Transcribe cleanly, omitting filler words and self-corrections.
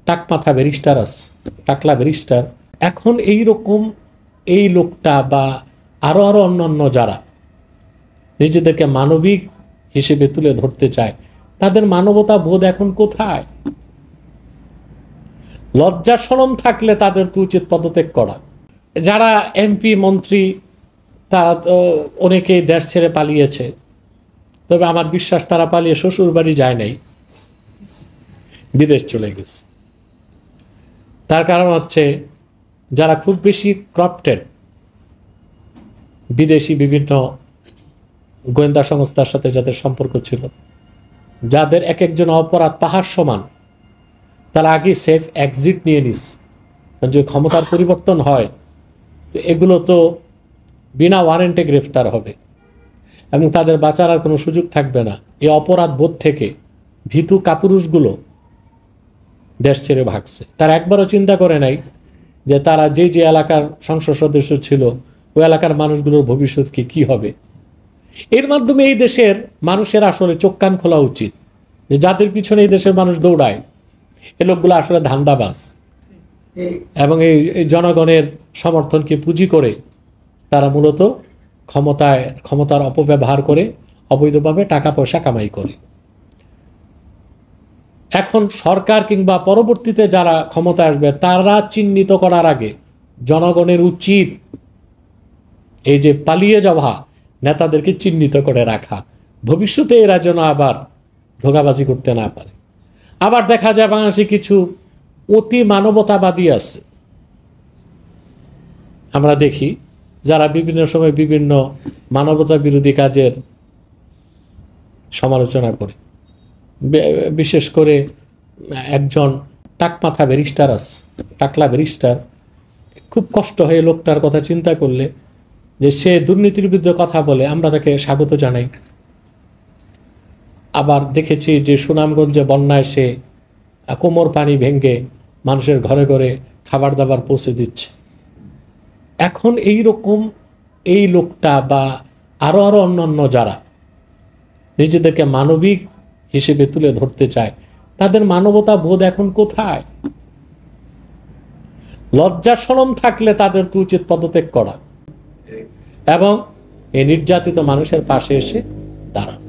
টাকমাথা barrister আছে, টাকলা barrister. এখন এই রকম এই লোকটা বা আরো অন্যান্য যারা নিজেদেরকে মানবিক হিসেবে তুলে ধরতে চায়, তাদের মানবতা বোধ এখন কোথায়? লজ্জা শরম থাকলে তাদের তো উচিত পদত্যাগ করা। যারা এমপি মন্ত্রী তারা তো অনেকেই দেশ ছেড়ে পালিয়েছে, তবে আমার বিশ্বাস তারা পালিয়ে শ্বশুর বাড়ি যায় নাই, বিদেশ চলে গেছে। তার কারণ হচ্ছে যারা খুব বেশি করাপ্টেড, বিদেশি বিভিন্ন গোয়েন্দা সংস্থার সাথে যাদের সম্পর্ক ছিল, যাদের এক একজন অপরাধ পাহাড় সমান, তারা আগে সেফ এক্সিট নিয়ে নিস। যে ক্ষমতার পরিবর্তন হয় তো এগুলো তো বিনা ওয়ারেন্টে গ্রেফতার হবে এবং তাদের বাঁচার আর কোনো সুযোগ থাকবে না। এই অপরাধ বোধ থেকে ভীতু কাপুরুষগুলো দেশ ছেড়ে ভাগছে। তারা একবারও চিন্তা করে নাই যে তারা যে এলাকার সংসদ সদস্য ছিল ওই এলাকার মানুষগুলোর ভবিষ্যৎ কি হবে। এর মাধ্যমে এই দেশের মানুষের আসলে চোখ কান খোলা উচিত যে যাদের পিছনে এই দেশের মানুষ দৌড়ায় এ লোকগুলো আসলে ধান্দাবাজ এবং এই জনগণের সমর্থনকে পুঁজি করে তারা মূলত ক্ষমতার অপব্যবহার করে অবৈধভাবে টাকা পয়সা কামাই করে। এখন সরকার কিংবা পরবর্তীতে যারা ক্ষমতায় আসবে তারা চিহ্নিত করার আগে জনগণের উচিত এই যে পালিয়ে যাওয়া নেতাদেরকে চিহ্নিত করে রাখা, ভবিষ্যতে এরা যেন আবার ধোঁকাবাজি করতে না পারে। আবার দেখা যায় বাংলাদেশে কিছু অতি মানবতাবাদী আছে, আমরা দেখি যারা বিভিন্ন সময় বিভিন্ন মানবতা বিরোধী কাজের সমালোচনা করে। বিশেষ করে একজন টাকমাথা ব্যারিস্টার আছে, টাকলা ব্যারিস্টার, খুব কষ্ট হয়ে লোকটার কথা চিন্তা করলে যে সে দুর্নীতির বিরুদ্ধে কথা বলে, আমরা তাকে স্বাগত জানাই। আবার দেখেছি যে সুনামগঞ্জে বন্যায় সে কোমর পানি ভেঙে মানুষের ঘরে ঘরে খাবার দাবার পৌঁছে দিচ্ছে। এখন এই রকম এই লোকটা বা আরো অন্যান্য যারা নিজেদেরকে মানবিক হিসেবে তুলে ধরতে চায়, তাদের মানবতা বোধ এখন কোথায়? লজ্জা শরম থাকলে তাদের তো উচিত পদত্যাগ করা এবং এই নির্যাতিত মানুষের পাশে এসে দাঁড়ানো।